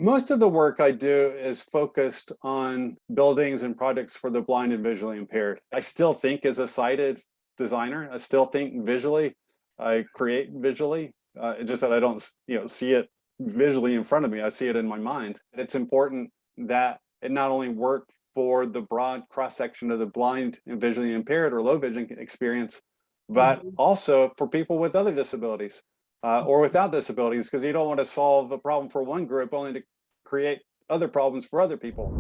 Most of the work I do is focused on buildings and projects for the blind and visually impaired. I still think as a sighted designer, I still think visually, I create visually. It's just that I don't, see it visually in front of me. I see it in my mind. It's important that it not only work for the broad cross-section of the blind and visually impaired or low vision experience, but also for people with other disabilities. Or without disabilities, because you don't want to solve a problem for one group only to create other problems for other people.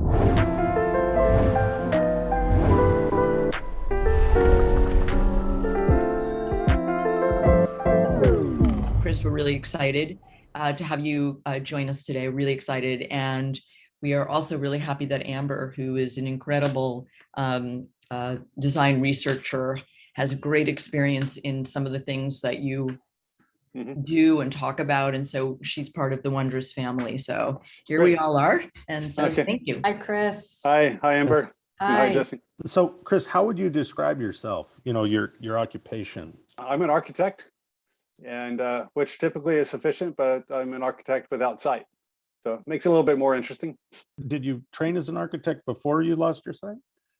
Chris, we're really excited to have you join us today, really excited. And we are also really happy that Amber, who is an incredible design researcher, has great experience in some of the things that you do and talk about, and so she's part of the Wondros family. So here we all are, and so thank you. Hi, Chris. Hi Amber. Hi, Jesse. So, Chris, how would you describe yourself? Your occupation. I'm an architect, and which typically is sufficient, but I'm an architect without sight, so it makes it a little bit more interesting. Did you train as an architect before you lost your sight?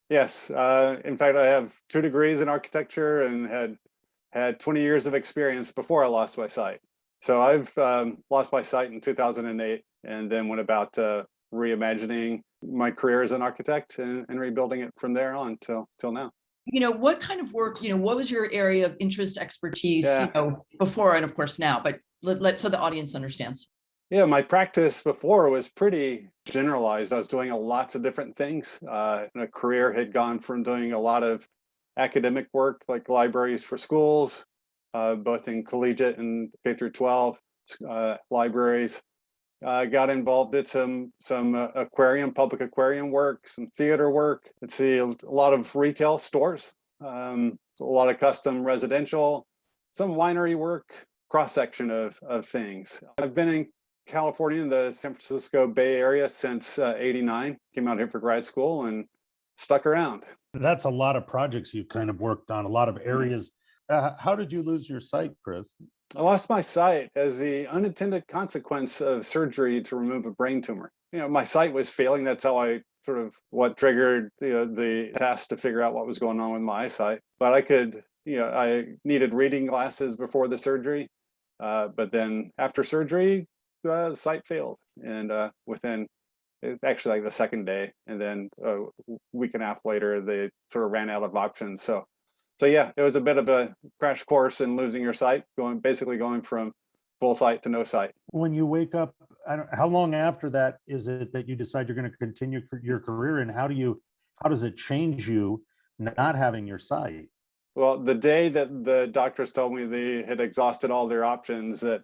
Yes. In fact, I have 2 degrees in architecture and had 20 years of experience before I lost my sight. So I've lost my sight in 2008 and then went about reimagining my career as an architect and rebuilding it from there on till now. What kind of work, what was your area of interest, expertise, before and of course now, but so the audience understands. Yeah, my practice before was pretty generalized. I was doing lots of different things. My career had gone from doing a lot of academic work like libraries for schools, both in collegiate and K through 12 libraries. Got involved in some public aquarium work, some theater work. Let's see, a lot of retail stores, a lot of custom residential, some winery work, cross section of things. I've been in California, in the San Francisco Bay Area since '89. Came out here for grad school and stuck around. That's a lot of projects you've kind of worked on, a lot of areas. How did you lose your sight, Chris? I lost my sight as the unintended consequence of surgery to remove a brain tumor. My sight was failing. That's how what triggered the task to figure out what was going on with my eyesight. But I needed reading glasses before the surgery. But then after surgery, the sight failed. And within actually like the second day, and then a week and a half later, they sort of ran out of options. So yeah, it was a bit of a crash course in losing your sight, basically going from full sight to no sight. When you wake up, how long after that is it that you decide you're going to continue your career, and how does it change you not having your sight? Well, the day that the doctors told me they had exhausted all their options, that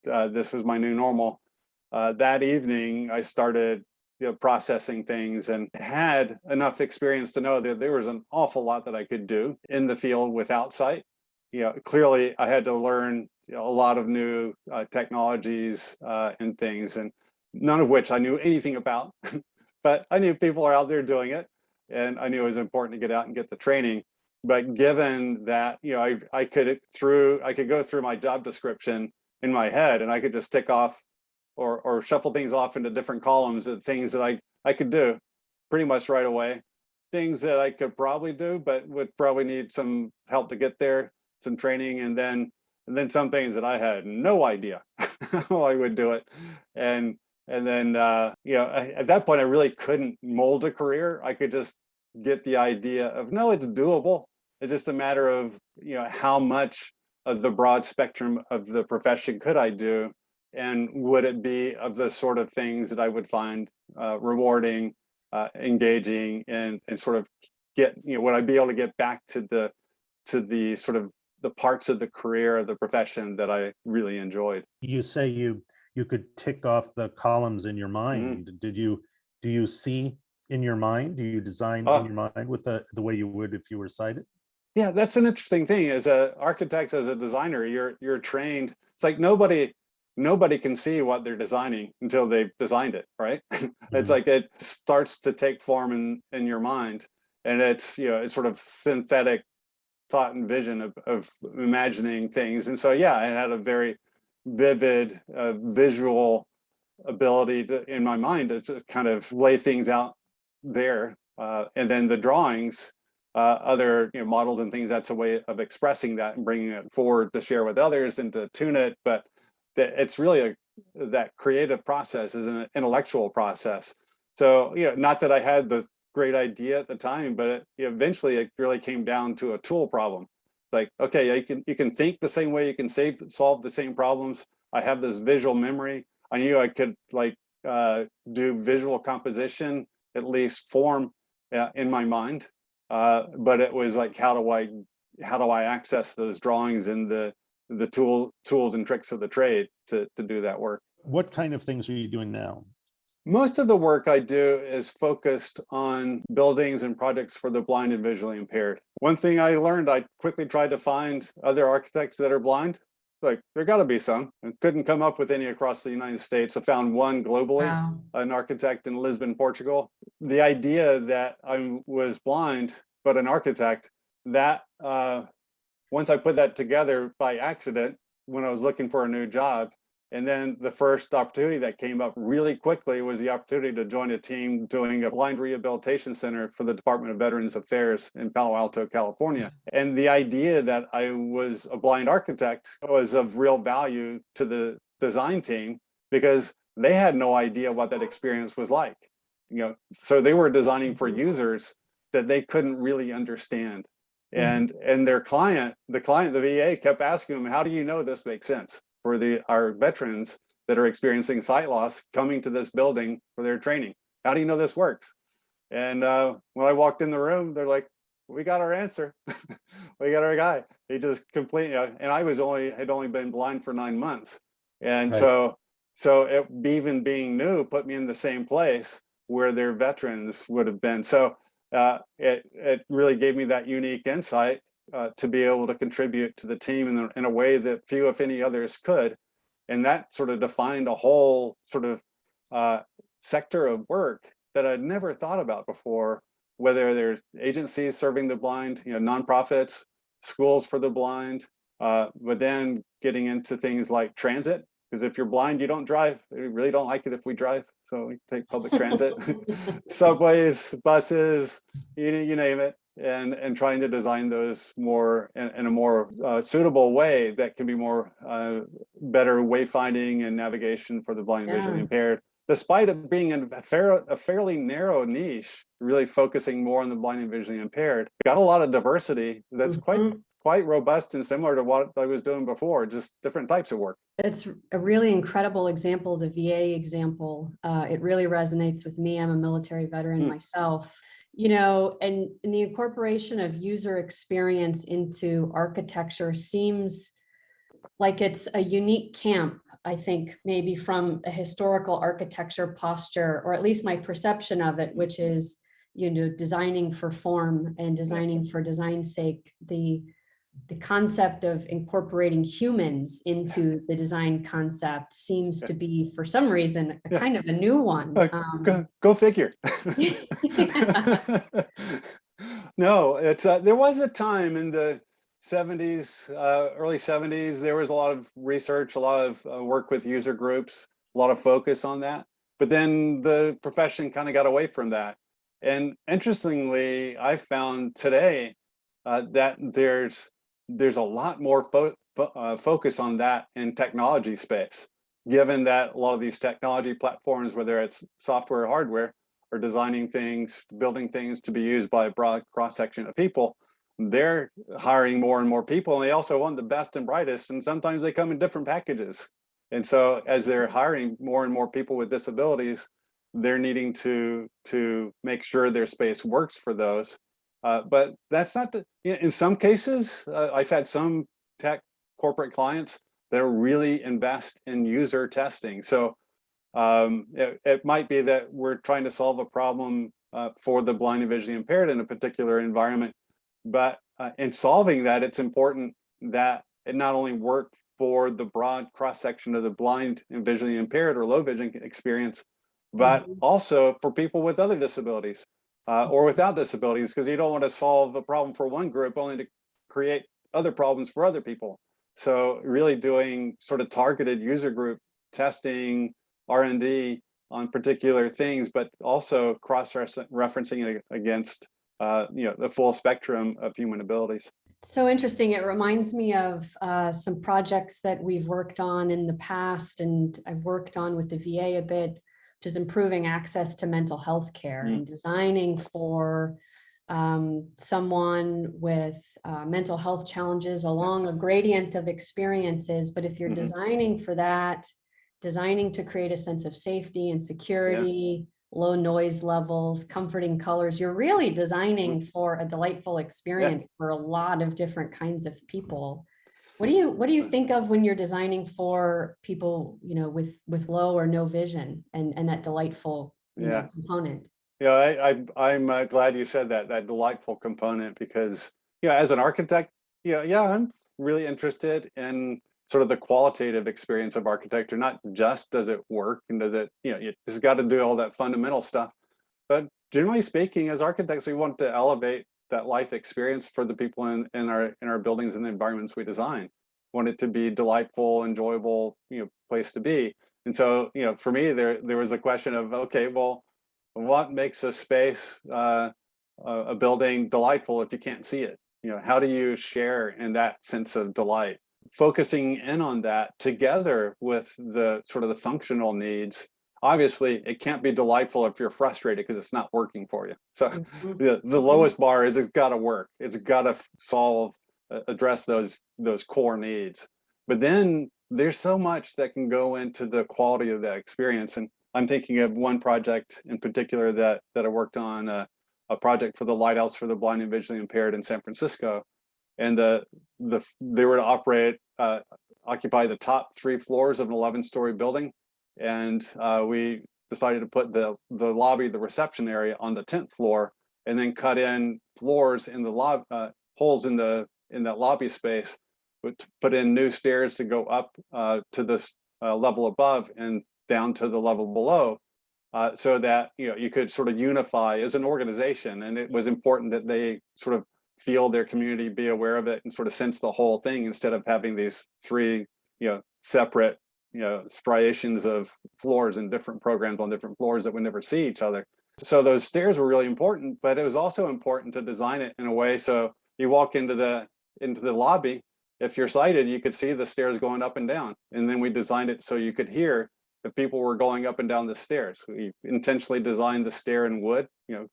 this was my new normal, that evening I started processing things and had enough experience to know that there was an awful lot that I could do in the field without sight. Clearly I had to learn a lot of new technologies and things, and none of which I knew anything about, but I knew people are out there doing it, and I knew it was important to get out and get the training. But given that, I could go through my job description in my head, and I could just tick off or shuffle things off into different columns of things that I could do pretty much right away. Things that I could probably do, but would probably need some help to get there, some training, and then some things that I had no idea how I would do it. And then at that point I really couldn't mold a career. I could just get the idea of, no, it's doable. It's just a matter of how much of the broad spectrum of the profession could I do, and would it be of the sort of things that I would find rewarding, engaging, and sort of would I be able to get back to the sort of the parts of the career of the profession that I really enjoyed. You say you could tick off the columns in your mind. Do you see in your mind? Do you design in your mind with the way you would if you were sighted? Yeah, that's an interesting thing. As an architect, as a designer, you're trained. It's like nobody can see what they're designing until they've designed it, right? It's like it starts to take form in your mind, and it's it's sort of synthetic thought and vision of imagining things. And so yeah, I had a very vivid visual ability to, in my mind, to kind of lay things out there. And then the drawings, other models and things, that's a way of expressing that and bringing it forward to share with others and to tune it. But it's really that creative process is an intellectual process. So, not that I had the great idea at the time, but eventually it really came down to a tool problem. Like, okay, you can think the same way, you can solve the same problems. I have this visual memory. I knew I could do visual composition, at least form in my mind. But it was like, how do I access those drawings and the tools and tricks of the trade to do that work? What kind of things are you doing now? Most of the work I do is focused on buildings and projects for the blind and visually impaired. One thing I learned, I quickly tried to find other architects that are blind. Like, there got to be some. I couldn't come up with any across the United States. I found one globally, Wow. an architect in Lisbon, Portugal. The idea that I was blind, but an architect, that once I put that together by accident when I was looking for a new job, and then the first opportunity that came up really quickly was the opportunity to join a team doing a blind rehabilitation center for the Department of Veterans Affairs in Palo Alto, California. And the idea that I was a blind architect was of real value to the design team because they had no idea what that experience was like. So they were designing for users that they couldn't really understand. And their client, the VA, kept asking them, how do you know this makes sense for our veterans that are experiencing sight loss coming to this building for their training? How do you know this works? And when I walked in the room, they're like, we got our answer. We got our guy. He just completely, and I had only been blind for 9 months. And Right. so it, even being new, put me in the same place where their veterans would have been. So it really gave me that unique insight to be able to contribute to the team in a way that few, if any, others could. And that sort of defined a whole sort of sector of work that I'd never thought about before, whether there's agencies serving the blind, nonprofits, schools for the blind, but then getting into things like transit. Because if you're blind, you don't drive. We really don't like it if we drive. So we take public transit, subways, buses, you name it, and trying to design those more in a more suitable way that can be more better wayfinding and navigation for the blind and visually impaired. Despite it being in a fairly narrow niche, really focusing more on the blind and visually impaired, got a lot of diversity that's quite robust and similar to what I was doing before, just different types of work. It's a really incredible example, the VA example. It really resonates with me. I'm a military veteran myself. And the incorporation of user experience into architecture seems like it's a unique camp, I think, maybe from a historical architecture posture, or at least my perception of it, which is, designing for form and designing for design's sake. The concept of incorporating humans into the design concept seems to be, for some reason, a kind of a new one. Go figure. No, it's there was a time in the 70s, early 70s, there was a lot of research, a lot of work with user groups, a lot of focus on that. But then the profession kind of got away from that. And interestingly, I found today that there's a lot more focus on that in technology space, given that a lot of these technology platforms, whether it's software or hardware, are designing things, building things to be used by a broad cross-section of people. They're hiring more and more people, and they also want the best and brightest, and sometimes they come in different packages. And so as they're hiring more and more people with disabilities, they're needing to make sure their space works for those. But that's not in some cases, I've had some tech corporate clients that really invest in user testing. So it might be that we're trying to solve a problem for the blind and visually impaired in a particular environment. But in solving that, it's important that it not only work for the broad cross-section of the blind and visually impaired or low vision experience, but also for people with other disabilities. Or without disabilities, because you don't want to solve a problem for one group only to create other problems for other people. So really doing sort of targeted user group testing, R&D on particular things, but also cross-referencing it against the full spectrum of human abilities. So interesting. It reminds me of some projects that we've worked on in the past, and I've worked on with the VA a bit, which is improving access to mental health care and designing for someone with mental health challenges along a gradient of experiences. But if you're designing for that, designing to create a sense of safety and security, low noise levels, comforting colors, you're really designing for a delightful experience for a lot of different kinds of people. What do you think of when you're designing for people, with low or no vision and that delightful component? I'm glad you said that delightful component, because as an architect, I'm really interested in sort of the qualitative experience of architecture, not just does it work and does it, it's got to do all that fundamental stuff. But generally speaking, as architects, we want to elevate that life experience for the people in our buildings and the environments we design. Want it to be delightful, enjoyable, place to be. And so, for me, there was a question of, okay, well, what makes a space, a building delightful if you can't see it? How do you share in that sense of delight? Focusing in on that together with the sort of the functional needs. Obviously, it can't be delightful if you're frustrated because it's not working for you. So the lowest bar is it's got to work. It's got to address those core needs. But then there's so much that can go into the quality of that experience. And I'm thinking of one project in particular that I worked on, a project for the Lighthouse for the Blind and Visually Impaired in San Francisco. And they were to occupy the top 3 floors of an 11-story building. And we decided to put the lobby, the reception area, on the 10th floor, and then cut in floors in the holes in that lobby space, put in new stairs to go up to this level above and down to the level below, so that you could sort of unify as an organization. And it was important that they sort of feel their community, be aware of it, and sort of sense the whole thing, instead of having these 3 separate striations of floors and different programs on different floors that would never see each other. So those stairs were really important, but it was also important to design it in a way so you walk into the lobby, if you're sighted, you could see the stairs going up and down. And then we designed it so you could hear if people were going up and down the stairs. We intentionally designed the stair in wood.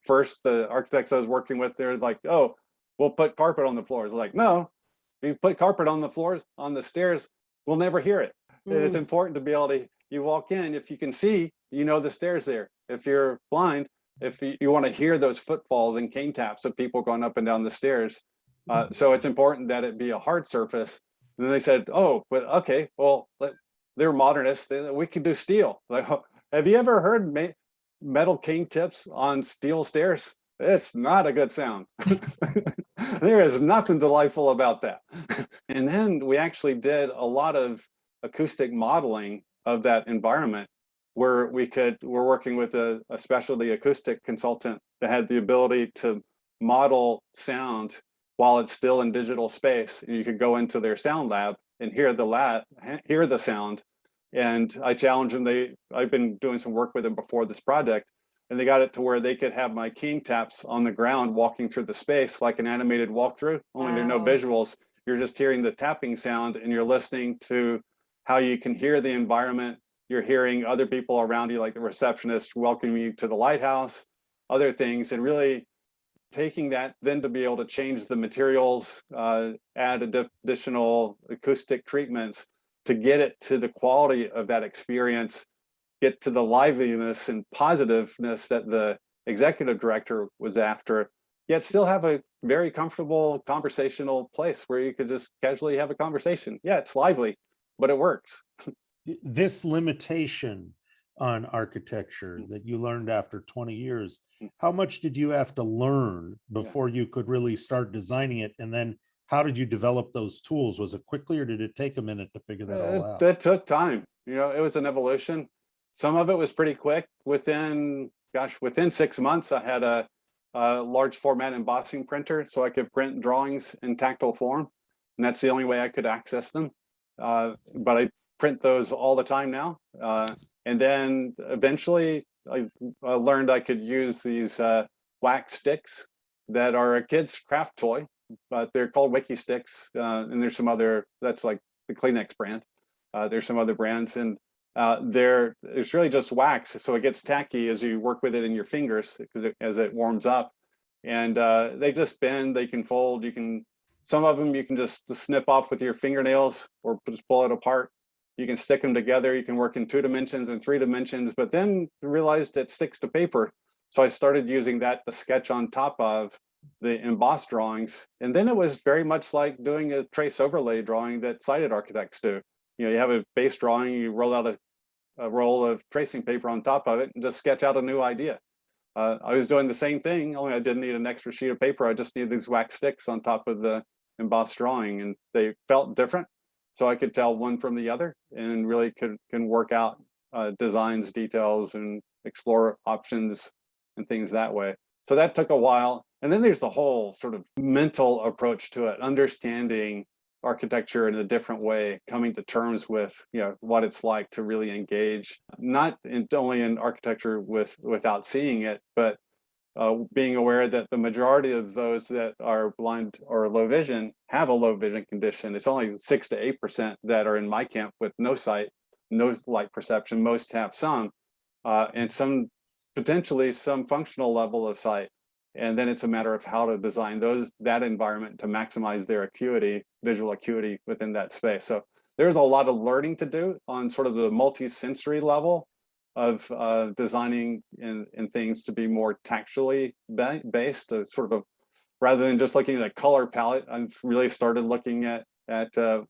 First, the architects I was working with, they're like, oh, we'll put carpet on the floors. Like, no, if you put carpet on the floors, on the stairs, we'll never hear it. It's important to be able to, you walk in, if you can see, the stairs there. If you're blind, if you want to hear those footfalls and cane taps of people going up and down the stairs. So it's important that it be a hard surface. And then they said, oh, but okay, well, they're modernists. We could do steel. Like, have you ever heard metal cane tips on steel stairs? It's not a good sound. There is nothing delightful about that. And then we actually did a lot of acoustic modeling of that environment, where we're working with a specialty acoustic consultant that had the ability to model sound while it's still in digital space. And you could go into their sound lab and hear the sound. And I challenged them. I've been doing some work with them before this project, and they got it to where they could have my cane taps on the ground walking through the space like an animated walkthrough, only there are no visuals. You're just hearing the tapping sound, and you're listening to how you can hear the environment. You're hearing other people around you, like the receptionist welcoming you to the lighthouse, other things, and really taking that then to be able to change the materials, add additional acoustic treatments to get it to the quality of that experience, get to the liveliness and positiveness that the executive director was after, yet still have a very comfortable conversational place where you could just casually have a conversation. Yeah, it's lively, but it works. This limitation on architecture that you learned after 20 years, how much did you have to learn before you could really start designing it? And then how did you develop those tools? Was it quickly, or did it take a minute to figure that all out? That took time. It was an evolution. Some of it was pretty quick. Within 6 months, I had a large format embossing printer, so I could print drawings in tactile form. And that's the only way I could access them. But I print those all the time now. And then eventually I learned I could use these wax sticks that are a kid's craft toy, but they're called Wiki sticks. And there's some other, that's like the Kleenex brand. There's some other brands, and it's really just wax. So it gets tacky as you work with it in your fingers as it warms up. And they just bend, they can fold, some of them you can just snip off with your fingernails or just pull it apart. You can stick them together. You can work in 2 dimensions and 3 dimensions, but then realized it sticks to paper. So I started using that to sketch on top of the embossed drawings. And then it was very much like doing a trace overlay drawing that sighted architects do. You have a base drawing, you roll out a roll of tracing paper on top of it and just sketch out a new idea. I was doing the same thing, only I didn't need an extra sheet of paper. I just needed these wax sticks on top of the embossed drawing, and they felt different. So I could tell one from the other and really can work out designs, details, and explore options and things that way. So that took a while. And then there's the whole sort of mental approach to it, understanding architecture in a different way, coming to terms with what it's like to really engage, not only in architecture without seeing it, but being aware that the majority of those that are blind or low vision have a low vision condition. It's only 6 to 8% that are in my camp with no sight, no light perception. Most have some, and some potentially some functional level of sight. And then it's a matter of how to design that environment to maximize their acuity, visual acuity within that space. So there's a lot of learning to do on sort of the multi-sensory level of designing in things to be more tactually based, rather than just looking at a color palette. I've really started looking at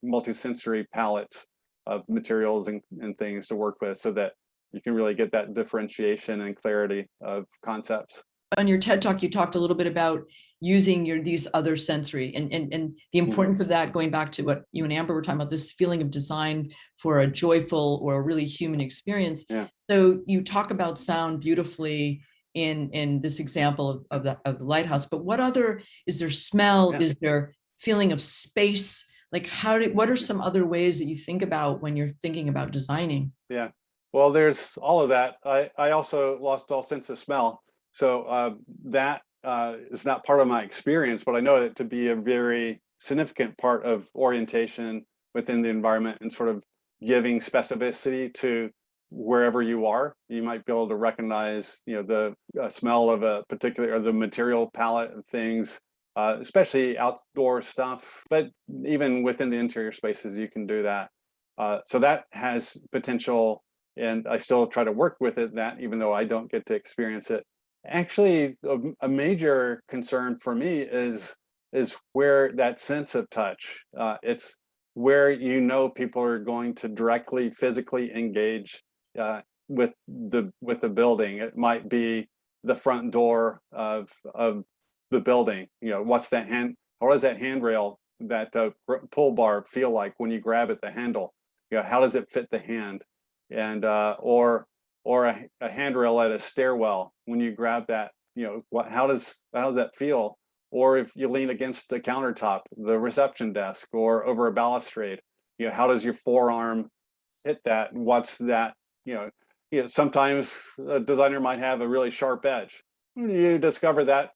multi-sensory palettes of materials and things to work with, so that you can really get that differentiation and clarity of concepts. On your TED Talk, you talked a little bit about using these other sensory and the importance of that, going back to what you and Amber were talking about, this feeling of design for a joyful or a really human experience. Yeah. So you talk about sound beautifully in this example of the lighthouse, but what other, is there smell? Yeah. Is there feeling of space? Like what are some other ways that you think about when you're thinking about designing? Yeah, well, there's all of that. I also lost all sense of smell. So that is not part of my experience, but I know it to be a very significant part of orientation within the environment and sort of giving specificity to wherever you are. You might be able to recognize, the smell of a particular, or the material palette of things, especially outdoor stuff, but even within the interior spaces, you can do that. So that has potential, and I still try to work with it, that even though I don't get to experience it. Actually, a major concern for me is where that sense of touch. It's where people are going to directly physically engage with the building. It might be the front door of the building. What does that handrail, that pull bar feel like when you grab at the handle? How does it fit the hand? And or a handrail at a stairwell, when you grab that, how does that feel? Or if you lean against the countertop, the reception desk, or over a balustrade, how does your forearm hit that? And what's that? Sometimes a designer might have a really sharp edge. You discover that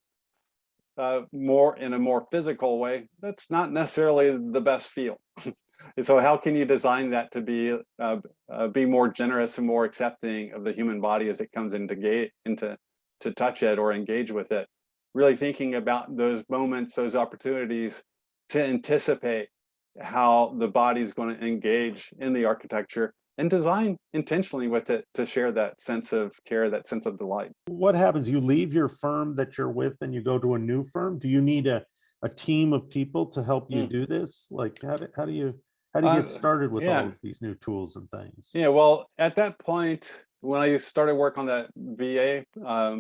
more in a more physical way. That's not necessarily the best feel. So how can you design that to be more generous and more accepting of the human body as it comes to touch it or engage with it? Really thinking about those moments, those opportunities to anticipate how the body is going to engage in the architecture, and design intentionally with it to share that sense of care, that sense of delight. What happens? You leave your firm that you're with and you go to a new firm? Do you need a team of people to help you do this? Like, how do you get started with all of these new tools and things? Yeah, well, at that point, when I started work on that VA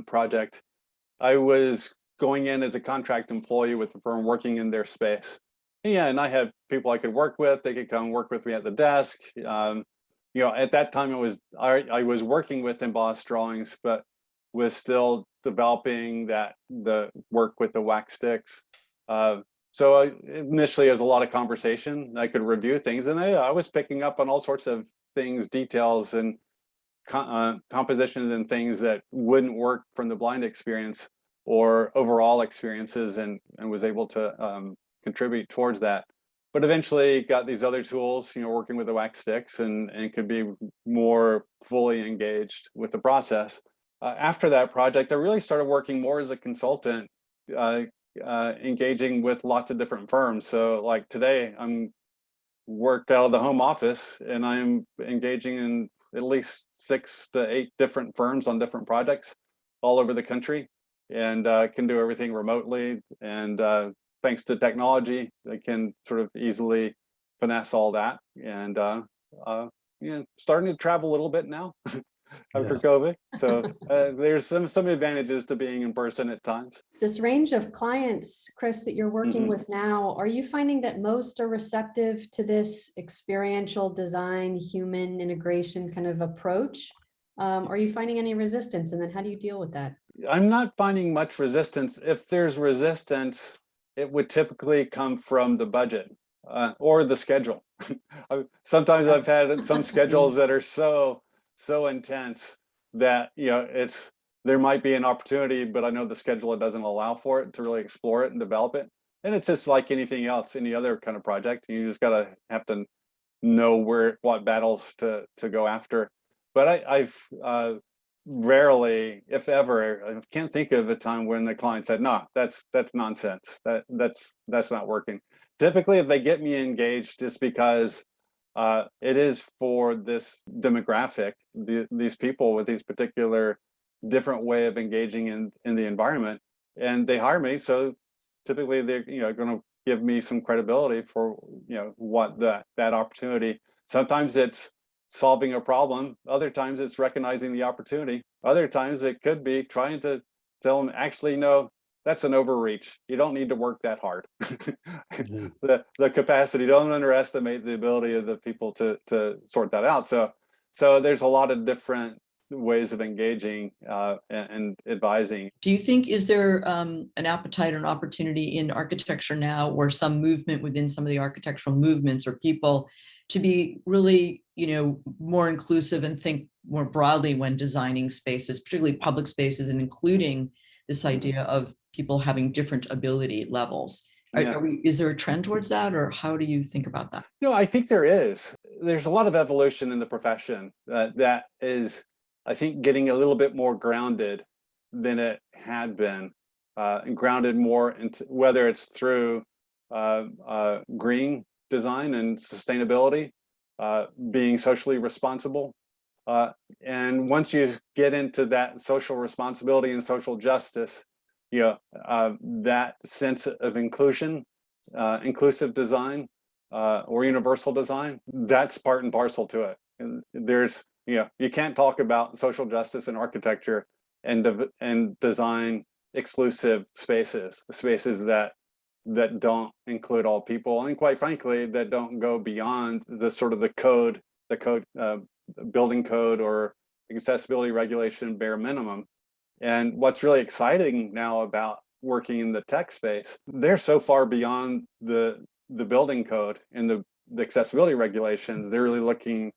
project, I was going in as a contract employee with the firm, working in their space. Yeah, and I had people I could work with. They could come work with me at the desk. At that time, I was working with embossed drawings, but was still developing the work with the wax sticks. So initially, it was a lot of conversation. I could review things, and I was picking up on all sorts of things, details, and compositions and things that wouldn't work from the blind experience or overall experiences, and was able to contribute towards that. But eventually got these other tools, working with the wax sticks, and could be more fully engaged with the process. After that project, I really started working more as a consultant, engaging with lots of different firms. So like today, I'm worked out of the home office, and I'm engaging in at least 6 to 8 different firms on different projects all over the country, and can do everything remotely. And thanks to technology, they can sort of easily finesse all that. And starting to travel a little bit now after COVID. So there's some advantages to being in person at times. This range of clients, Chris, that you're working with now, are you finding that most are receptive to this experiential design, human integration kind of approach? Are you finding any resistance? And then how do you deal with that? I'm not finding much resistance. If there's resistance, it would typically come from the budget or the schedule. Sometimes I've had some schedules that are so intense that there might be an opportunity, but I know the schedule doesn't allow for it to really explore it and develop it. And it's just like anything else, any other kind of project. You just have to know what battles to go after. But I've rarely, if ever, I can't think of a time when the client said, "No, that's nonsense. That's not working." Typically, if they get me engaged, it's because it is for this demographic, these people with these particular different way of engaging in the environment, and they hire me. So typically, they're going to give me some credibility for what that opportunity. Sometimes it's solving a problem. Other times it's recognizing the opportunity. Other times it could be trying to tell them, actually, no, that's an overreach. You don't need to work that hard. The capacity, don't underestimate the ability of the people to sort that out. So there's a lot of different ways of engaging and advising. Do you think, is there an appetite or an opportunity in architecture now, or some movement within some of the architectural movements or people, to be really, more inclusive and think more broadly when designing spaces, particularly public spaces, and including this idea of people having different ability levels? Is there a trend towards that, or how do you think about that? No, I think there is. There's a lot of evolution in the profession that is, I think, getting a little bit more grounded than it had been, and grounded more into whether it's through green design and sustainability, being socially responsible. And once you get into that social responsibility and social justice, that sense of inclusion, inclusive design, or universal design, that's part and parcel to it. And there's, you can't talk about social justice in architecture and design exclusive spaces that don't include all people, and quite frankly, that don't go beyond the sort of the building code or accessibility regulation bare minimum. And what's really exciting now about working in the tech space, they're so far beyond the building code and the accessibility regulations. They're really looking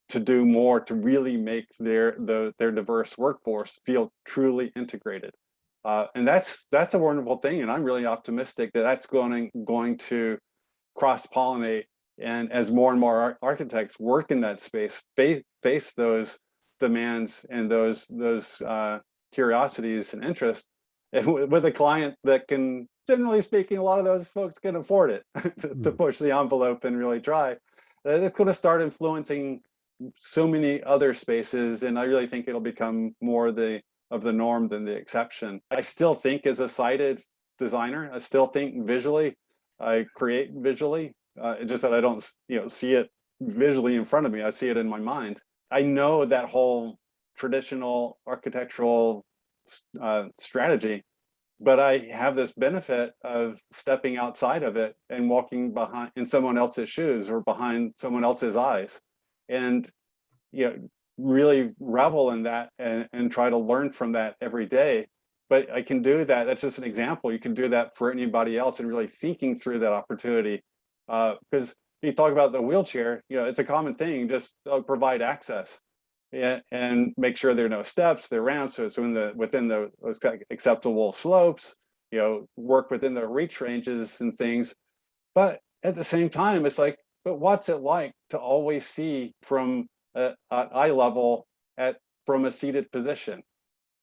to do more to really make their diverse workforce feel truly integrated. And that's a wonderful thing, and I'm really optimistic that that's going to cross-pollinate. And as more and more architects work in that space, face those demands and those curiosities and interests, and with a client that can, generally speaking, a lot of those folks can afford it to push the envelope and really try. It's going to start influencing so many other spaces, and I really think it'll become more of the norm than the exception. I still think, as a sighted designer, I still think visually. I create visually. It's just that I don't, see it visually in front of me. I see it in my mind. I know that whole traditional architectural strategy, but I have this benefit of stepping outside of it and walking behind in someone else's shoes or behind someone else's eyes, and really revel in that and try to learn from that every day. But I can do that. That's just an example. You can do that for anybody else, and really thinking through that opportunity. Because you talk about the wheelchair, it's a common thing, just provide access. and make sure there are no steps, there are ramps, so it's within the acceptable slopes, work within the reach ranges and things. But at the same time, it's like, but what's it like to always see from eye level from a seated position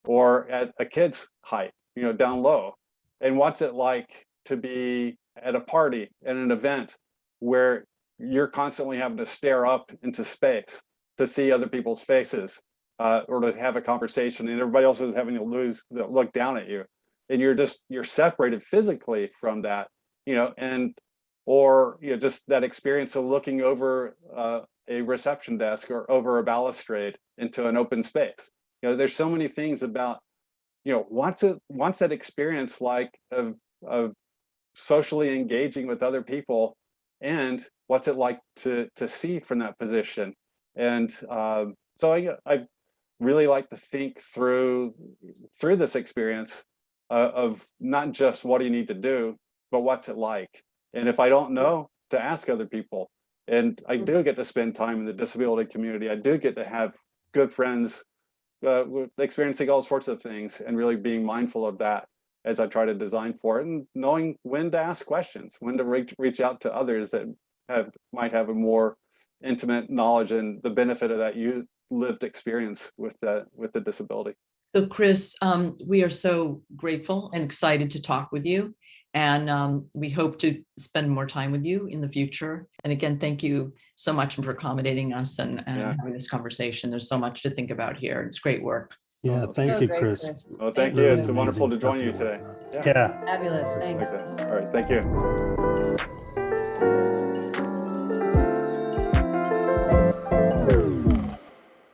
or at a kid's height, down low? And what's it like to be at a party, at an event where you're constantly having to stare up into space to see other people's faces, or to have a conversation, and everybody else is having to look down at you, and you're separated physically from that, or just that experience of looking over a reception desk or over a balustrade into an open space. There's so many things about, what's that experience like of socially engaging with other people, and what's it like to see from that position. And so I really like to think through this experience of not just what do you need to do, but what's it like. And if I don't know, to ask other people. And I do get to spend time in the disability community. I do get to have good friends experiencing all sorts of things, and really being mindful of that as I try to design for it, and knowing when to ask questions, when to reach out to others that might have a more intimate knowledge and the benefit of that lived experience with the disability. So Chris, we are so grateful and excited to talk with you. And we hope to spend more time with you in the future. And again, thank you so much for accommodating us and having this conversation. There's so much to think about here. It's great work. Yeah, thank you, Chris. Well, thank you. It's wonderful to join you today. Yeah. Fabulous. Thanks. All right. Thank you.